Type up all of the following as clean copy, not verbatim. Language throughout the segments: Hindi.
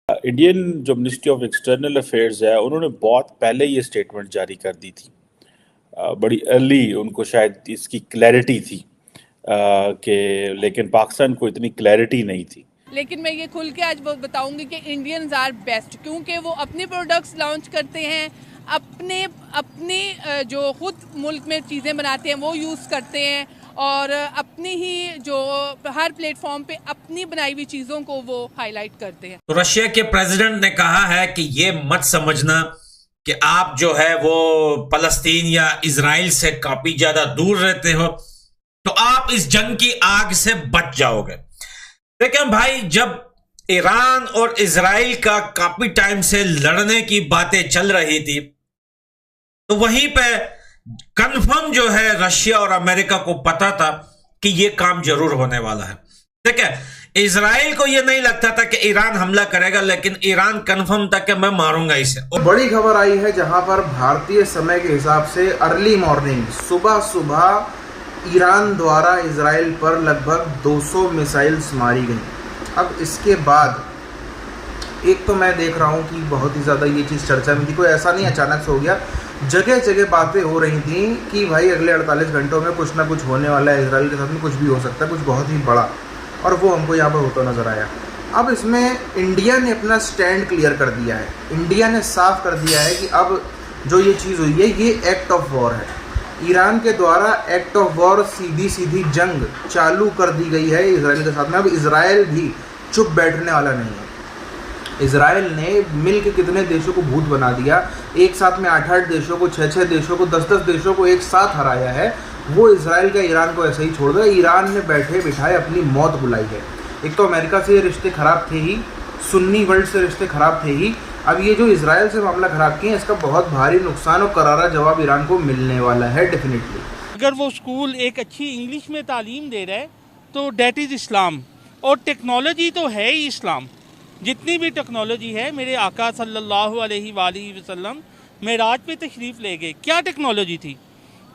इंडियन जो मिनिस्ट्री ऑफ एक्सटर्नल अफेयर्स है उन्होंने बहुत पहले ये स्टेटमेंट जारी कर दी थी। बड़ी अर्ली उनको शायद इसकी क्लैरिटी थी कि लेकिन पाकिस्तान को इतनी क्लैरिटी नहीं थी। लेकिन मैं ये खुल के आज बताऊंगी कि इंडियंस आर बेस्ट, क्योंकि वो अपने प्रोडक्ट्स लॉन्च करते हैं, अपने अपने जो खुद मुल्क में चीज़ें बनाते हैं वो यूज़ करते हैं, और अपनी ही जो हर प्लेटफॉर्म पे अपनी बनाई हुई चीज़ों को वो हाईलाइट करते हैं। तो रशिया के प्रेसिडेंट ने कहा है कि ये मत समझना कि आप जो है वो फलस्तीन या इजराइल से काफी ज्यादा दूर रहते हो तो आप इस जंग की आग से बच जाओगे। लेकिन भाई, जब ईरान और इजराइल का काफी टाइम से लड़ने की बातें चल रही थी तो वहीं पे कंफर्म जो है रशिया और अमेरिका को पता था कि यह काम जरूर होने वाला है। ठीक है, इजराइल को यह नहीं लगता था कि ईरान हमला करेगा, लेकिन ईरान कंफर्म था कि मैं मारूंगा इसे। और बड़ी खबर आई है जहां पर भारतीय समय के हिसाब से अर्ली मॉर्निंग सुबह सुबह ईरान द्वारा इजराइल पर लगभग 200 मिसाइल्स मारी गई। अब इसके बाद एक तो मैं देख रहा हूं कि बहुत ही ज़्यादा ये चीज़ चर्चा में थी, कोई ऐसा नहीं अचानक से हो गया, जगह जगह बातें हो रही थी कि भाई अगले 48 घंटों में कुछ ना कुछ होने वाला है, इजराइल के साथ में कुछ भी हो सकता है, कुछ बहुत ही बड़ा, और वो हमको यहाँ पर होता नज़र आया। अब इसमें इंडिया ने अपना स्टैंड क्लियर कर दिया है। इंडिया ने साफ कर दिया है कि अब जो ये चीज़ हुई है ये एक्ट ऑफ वॉर है। ईरान के द्वारा एक्ट ऑफ वॉर, सीधी सीधी जंग चालू कर दी गई है इजराइल के साथ में। अब इजराइल भी चुप बैठने वाला नहीं है। इजराइल ने मिल के कितने देशों को भूत बना दिया, एक साथ में 8-8 देशों को, 6-6 देशों को, 10-10 देशों को एक साथ हराया है। वो इजराइल का ईरान को ऐसे ही छोड़ दो। ईरान ने बैठे बिठाए अपनी मौत बुलाई है। एक तो अमेरिका से ये रिश्ते खराब थे ही, सुन्नी वर्ल्ड से रिश्ते खराब थे ही, अब ये जो इजराइल से मामला खराब किए, इसका बहुत भारी नुकसान और करारा जवाब ईरान को मिलने वाला है डेफिनेटली। अगर वो स्कूल एक अच्छी इंग्लिश में तालीम दे रहा है तो डेट इज़ इस्लाम, और टेक्नोलॉजी तो है ही इस्लाम। जितनी भी टेक्नोलॉजी है, मेरे आका सल्लल्लाहु अलैहि वसल्लम मेराज पे तशरीफ़ ले गए, क्या टेक्नोलॉजी थी,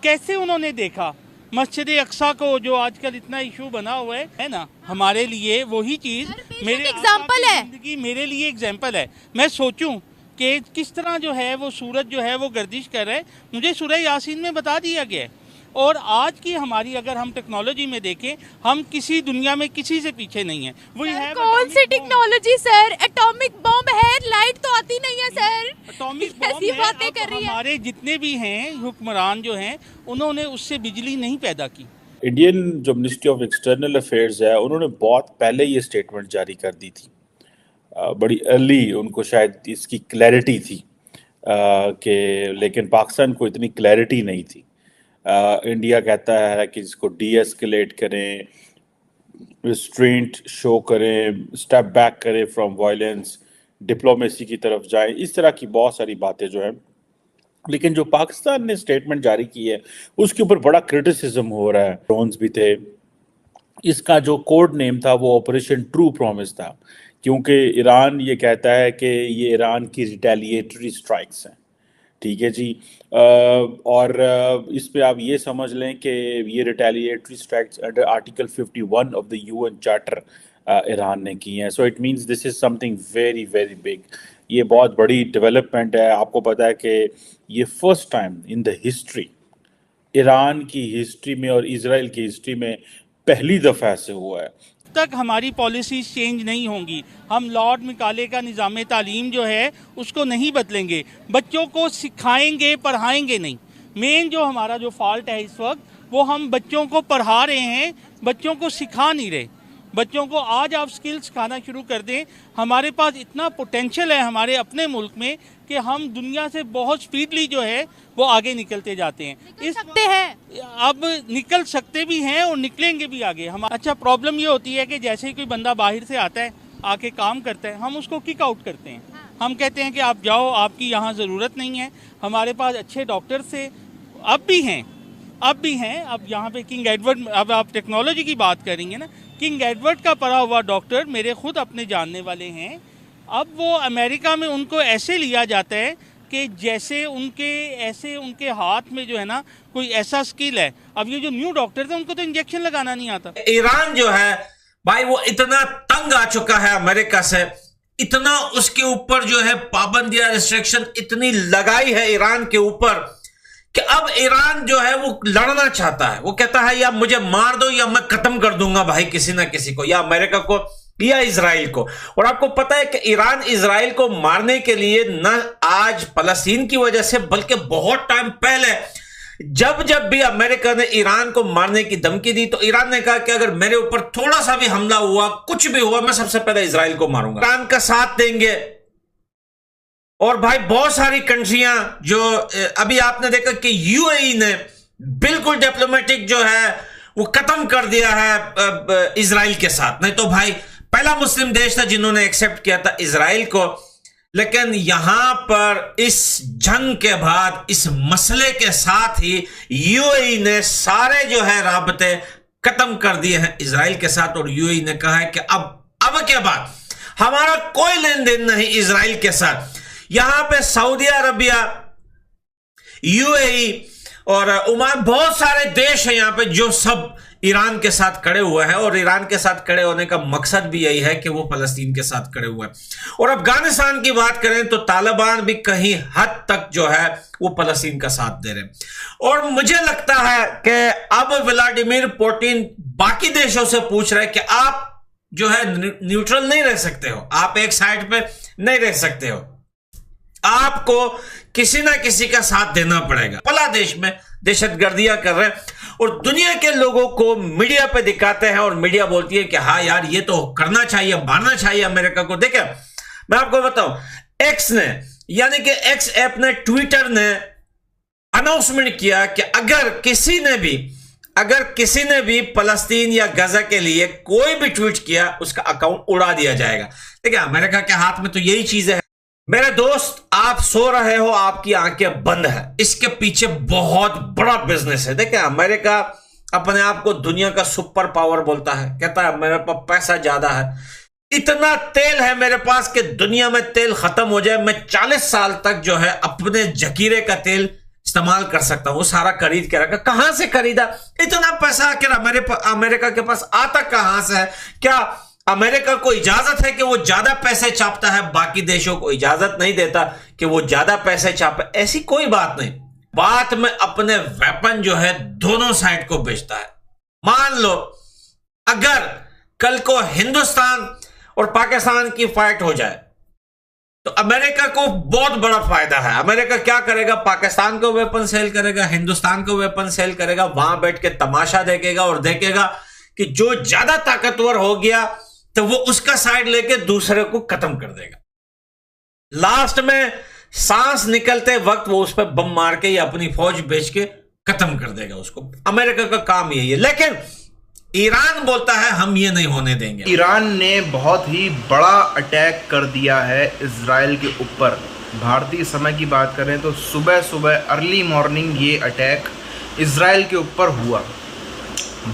कैसे उन्होंने देखा मस्जिद अक्सा को, जो आजकल इतना इशू बना हुआ है ना, हमारे लिए वही चीज़ मेरे एग्जाम्पल है, जिंदगी मेरे लिए एग्जाम्पल है। मैं सोचूं कि किस तरह जो है वो सूरज जो है वो गर्दिश कर रहा है, मुझे सूरह यासीन में बता दिया गया है। और आज की हमारी अगर हम टेक्नोलॉजी में देखें, हम किसी दुनिया में किसी से पीछे नहीं है। वही है कौन सी टेक्नोलॉजी सर? एटॉमिक बॉम्ब है, लाइट तो आती नहीं है सर। एटॉमिक बॉम्ब है। बातें कर रही है। हमारे जितने भी हैं हुक्मरान जो हैं, उन्होंने उससे बिजली नहीं पैदा की। इंडियन जो मिनिस्ट्री ऑफ एक्सटर्नल अफेयर्स है उन्होंने बहुत पहले ये स्टेटमेंट जारी कर दी थी। बड़ी अर्ली उनको शायद इसकी क्लैरिटी थी कि लेकिन पाकिस्तान को इतनी क्लैरिटी नहीं थी। इंडिया कहता है कि इसको डीएस्केलेट करें, रिस्ट्रेंट शो करें, स्टेप बैक करें फ्रॉम वायलेंस, डिप्लोमेसी की तरफ जाएं, इस तरह की बहुत सारी बातें जो हैं। लेकिन जो पाकिस्तान ने स्टेटमेंट जारी की है उसके ऊपर बड़ा क्रिटिसिज्म हो रहा है। ड्रोन्स भी थे, इसका जो कोड नेम था वो ऑपरेशन ट्रू प्रॉमिस था, क्योंकि ईरान ये कहता है कि ये ईरान की रिटेलिएटरी स्ट्राइक्स हैं। ठीक है जी। और इस पे आप ये समझ लें कि ये retaliatory strikes under article 51 of the UN charter Iran ने की हैं। So it means this is something very very big. ये बहुत बड़ी डेवलपमेंट है। आपको पता है कि ये first time in the history, Iran की हिस्ट्री में और इजराइल की हिस्ट्री में पहली दफ़ा ऐसे हुआ है। तक हमारी पॉलिसीज चेंज नहीं होंगी, हम लॉर्ड मिकाले का निज़ाम तालीम जो है उसको नहीं बदलेंगे, बच्चों को सिखाएंगे, पढ़ाएंगे नहीं। मेन जो हमारा जो फॉल्ट है इस वक्त, वो हम बच्चों को पढ़ा रहे हैं, बच्चों को सिखा नहीं रहे। बच्चों को आज आप स्किल्स सिखाना शुरू कर दें। हमारे पास इतना पोटेंशियल है हमारे अपने मुल्क में कि हम दुनिया से बहुत स्पीडली जो है वो आगे निकलते जाते हैं। निकल सकते हैं, अब निकल सकते भी हैं और निकलेंगे भी आगे। हम अच्छा, प्रॉब्लम ये होती है कि जैसे ही कोई बंदा बाहर से आता है, आके काम करता है, हम उसको किक आउट करते हैं। हम कहते हैं कि आप जाओ, आपकी यहाँ ज़रूरत नहीं है। हमारे पास अच्छे डॉक्टर से अब भी हैं। अब यहाँ पे किंग एडवर्ड, अब आप टेक्नोलॉजी की बात करेंगे ना, किंग एडवर्ड का पढ़ा हुआ डॉक्टर मेरे खुद अपने जानने वाले हैं। अब वो अमेरिका में उनको ऐसे लिया जाता है कि जैसे उनके हाथ में जो है ना कोई ऐसा स्किल है। अब ये जो न्यू डॉक्टर थे उनको तो इंजेक्शन लगाना नहीं आता। ईरान जो है भाई वो इतना तंग आ चुका है अमेरिका से इतना उसके ऊपर जो है पाबंदियां, रिस्ट्रिक्शन इतनी लगाई है ईरान के ऊपर कि अब ईरान जो है वो लड़ना चाहता है। वो कहता है या मुझे मार दो या मैं खत्म कर दूंगा भाई किसी ना किसी को, या अमेरिका को या इजराइल को। और आपको पता है कि ईरान इजराइल को मारने के लिए न आज फलस्तीन की वजह से बल्कि बहुत टाइम पहले जब भी अमेरिका ने ईरान को मारने की धमकी दी तो ईरान ने कहा कि अगर मेरे ऊपर थोड़ा सा भी हमला हुआ, कुछ भी हुआ, मैं सबसे पहले इजराइल को मारूंगा। ईरान का साथ देंगे। और भाई बहुत सारी कंट्रियां जो अभी आपने देखा कि यूएई ने बिल्कुल डिप्लोमेटिक जो है वो खत्म कर दिया है इजराइल के साथ। नहीं तो भाई पहला मुस्लिम देश था जिन्होंने एक्सेप्ट किया था इजराइल को, लेकिन यहां पर इस जंग के बाद इस मसले के साथ ही यूएई ने सारे जो है राबते खत्म कर दिए हैं इजराइल के साथ। और यूएई ने कहा है कि अब के बाद हमारा कोई लेन देन नहीं इजराइल के साथ। यहां पे सऊदी अरबिया, यूएई और ओमान, बहुत सारे देश हैं यहां पे जो सब ईरान के साथ खड़े हुए हैं। और ईरान के साथ खड़े होने का मकसद भी यही है कि वो फलस्तीन के साथ खड़े हुए हैं। और अफगानिस्तान की बात करें तो तालिबान भी कहीं हद तक जो है वो फलस्तीन का साथ दे रहे हैं। और मुझे लगता है कि अब व्लादिमीर पुतिन बाकी देशों से पूछ रहे हैं कि आप जो है न्यूट्रल नहीं रह सकते हो, आप एक साइड पे नहीं रह सकते हो, आपको किसी ना किसी का साथ देना पड़ेगा। भला देश में दहशतगर्दियां कर रहे हैं और दुनिया के लोगों को मीडिया पे दिखाते हैं और मीडिया बोलती है कि हाँ यार ये तो करना चाहिए, मारना चाहिए अमेरिका को। देखिए मैं आपको बताऊं, एक्स ने यानी कि एक्स ऐप ने, ट्विटर ने अनाउंसमेंट किया कि अगर किसी ने भी फलस्तीन या गजा के लिए कोई भी ट्वीट किया उसका अकाउंट उड़ा दिया जाएगा। देखिए अमेरिका के हाथ में तो यही चीजें है। मेरे दोस्त, आप सो रहे हो, आपकी आंखें बंद है, इसके पीछे बहुत बड़ा बिजनेस है। देखिए अमेरिका अपने आप को दुनिया का सुपर पावर बोलता है, कहता है मेरे पास पैसा ज्यादा है, इतना तेल है मेरे पास कि दुनिया में तेल खत्म हो जाए मैं 40 साल तक जो है अपने जखीरे का तेल इस्तेमाल कर सकता हूं। वो सारा खरीद के रखा। कहां से खरीदा इतना पैसा? आखिर अमेरिका के पास आता कहां से है? क्या अमेरिका को इजाजत है कि वो ज्यादा पैसे छापता है, बाकी देशों को इजाजत नहीं देता कि वो ज्यादा पैसे छापे? ऐसी कोई बात नहीं। बात में अपने वेपन जो है दोनों साइड को बेचता है। मान लो अगर कल को हिंदुस्तान और पाकिस्तान की फाइट हो जाए तो अमेरिका को बहुत बड़ा फायदा है। अमेरिका क्या करेगा? पाकिस्तान को वेपन सेल करेगा, हिंदुस्तान को वेपन सेल करेगा, वहां बैठ के तमाशा देखेगा और देखेगा कि जो ज्यादा ताकतवर हो गया तो वो उसका साइड लेके दूसरे को खत्म कर देगा। लास्ट में सांस निकलते वक्त वो उस पर बम मार के या अपनी फौज बेच के खत्म कर देगा उसको। अमेरिका का काम यही है। लेकिन ईरान बोलता है हम ये नहीं होने देंगे। ईरान ने बहुत ही बड़ा अटैक कर दिया है इजराइल के ऊपर। भारतीय समय की बात करें तो सुबह अर्ली मॉर्निंग ये अटैक इजराइल के ऊपर हुआ।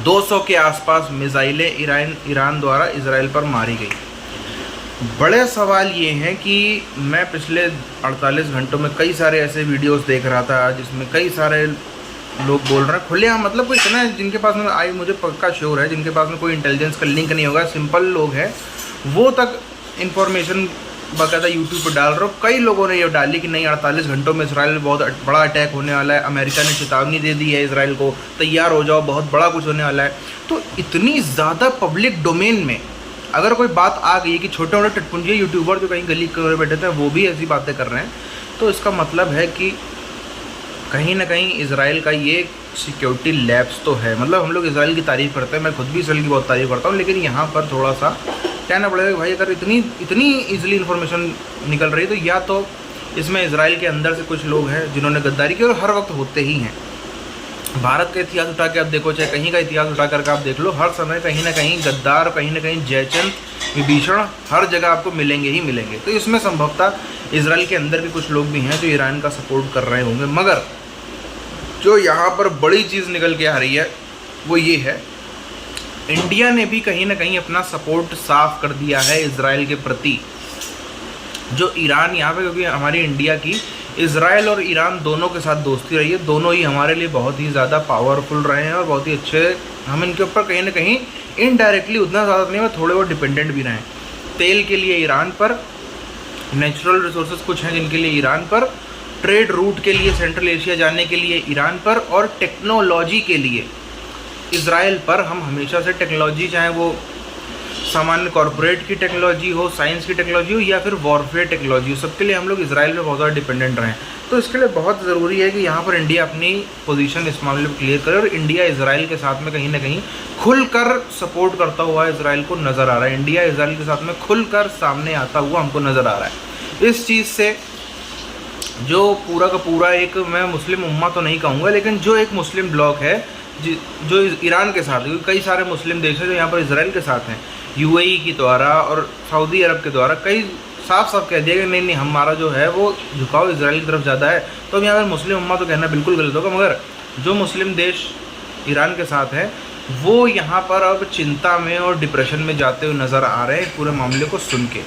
200 के आसपास मिसाइलें ईरान द्वारा इजराइल पर मारी गई। बड़े सवाल ये हैं कि मैं पिछले 48 घंटों में कई सारे ऐसे वीडियोस देख रहा था जिसमें कई सारे लोग बोल रहे हैं खुले, मतलब कोई इतना जिनके पास में मुझे पक्का श्योर है जिनके पास में कोई इंटेलिजेंस का लिंक नहीं होगा, सिंपल लोग हैं, वो तक इन्फॉर्मेशन बाकायदा यूट्यूब पर डाल रहे हो। कई लोगों ने ये डाली कि नहीं 48 घंटों में इसराइल में बहुत बड़ा अटैक होने वाला है, अमेरिका ने चेतावनी दे दी है इसराइल को, तैयार हो जाओ, बहुत बड़ा कुछ होने वाला है। तो इतनी ज़्यादा पब्लिक डोमेन में अगर कोई बात आ गई कि छोटे मोटे टटपुंजे यूट्यूबर जो कहीं गली में बैठे थे वो भी ऐसी बातें कर रहे हैं, तो इसका मतलब है कि कहीं ना कहीं इजराइल का ये सिक्योरिटी लैब्स तो है। मतलब हम लोग इजराइल की तारीफ़ करते हैं, मैं खुद भी इसराइल की बहुत तारीफ़ करता हूँ, लेकिन यहाँ पर थोड़ा सा कहना पड़ेगा कि भाई अगर इतनी ईजिली इन्फॉर्मेशन निकल रही है तो या तो इसमें इजराइल के अंदर से कुछ लोग हैं जिन्होंने गद्दारी की, और हर वक्त होते ही हैं। भारत का इतिहास उठा के आप देखो, चाहे कहीं का इतिहास उठा करके आप देख लो, हर समय कहीं ना कहीं गद्दार, कहीं ना कहीं जयचंद, विभीषण हर जगह आपको मिलेंगे ही मिलेंगे। तो इसमें संभवतः इजराइल के अंदर भी कुछ लोग भी हैं जो ईरान का सपोर्ट कर रहे होंगे। मगर जो यहाँ पर बड़ी चीज़ निकल के आ रही है वो ये है, इंडिया ने भी कहीं ना कहीं अपना सपोर्ट साफ कर दिया है इजराइल के प्रति। जो ईरान यहाँ पे, क्योंकि हमारी इंडिया की इजराइल और ईरान दोनों के साथ दोस्ती रही है, दोनों ही हमारे लिए बहुत ही ज़्यादा पावरफुल रहे हैं और बहुत ही अच्छे, हम इनके ऊपर कहीं ना कहीं इनडायरेक्टली उतना ज़्यादा नहीं, थोड़े बहुत डिपेंडेंट भी रहे। तेल के लिए ईरान पर नेचुरल रिसोर्सेज कुछ हैं जिनके लिए ईरान पर, ट्रेड रूट के लिए सेंट्रल एशिया जाने के लिए ईरान पर, और टेक्नोलॉजी के लिए इज़राइल पर। हम हमेशा से टेक्नोलॉजी, चाहे वो सामान्य कॉर्पोरेट की टेक्नोलॉजी हो, साइंस की टेक्नोलॉजी हो, या फिर वॉरफेयर टेक्नोलॉजी हो, सबके लिए हम लोग इज़राइल पे बहुत ज़्यादा डिपेंडेंट रहे। तो इसके लिए बहुत ज़रूरी है कि यहाँ पर इंडिया अपनी पोजीशन इस मामले में क्लियर करे, और इंडिया इज़राइल के साथ में कहीं ना कहीं खुलकर सपोर्ट करता हुआ इज़राइल को नज़र आ रहा है। इंडिया इज़राइल के साथ में खुलकर सामने आता हुआ हमको नज़र आ रहा है। इस चीज़ से जो पूरा का पूरा एक, मैं मुस्लिम उम्मा तो नहीं कहूँगा, लेकिन जो एक मुस्लिम ब्लॉक है जो ईरान के साथ है, क्योंकि कई सारे मुस्लिम देश हैं जो यहाँ पर इज़राइल के साथ हैं, यूएई के द्वारा और सऊदी अरब के द्वारा कई साफ साफ कह दिया कि नहीं हमारा जो है वो झुकाव इज़राइल की तरफ ज़्यादा है। तो अब यहाँ पर मुस्लिम उम्मा तो कहना बिल्कुल गलत होगा, मगर जो मुस्लिम देश ईरान के साथ हैं वो यहाँ पर अब चिंता में और डिप्रेशन में जाते हुए नज़र आ रहे हैं पूरे मामले को सुन के।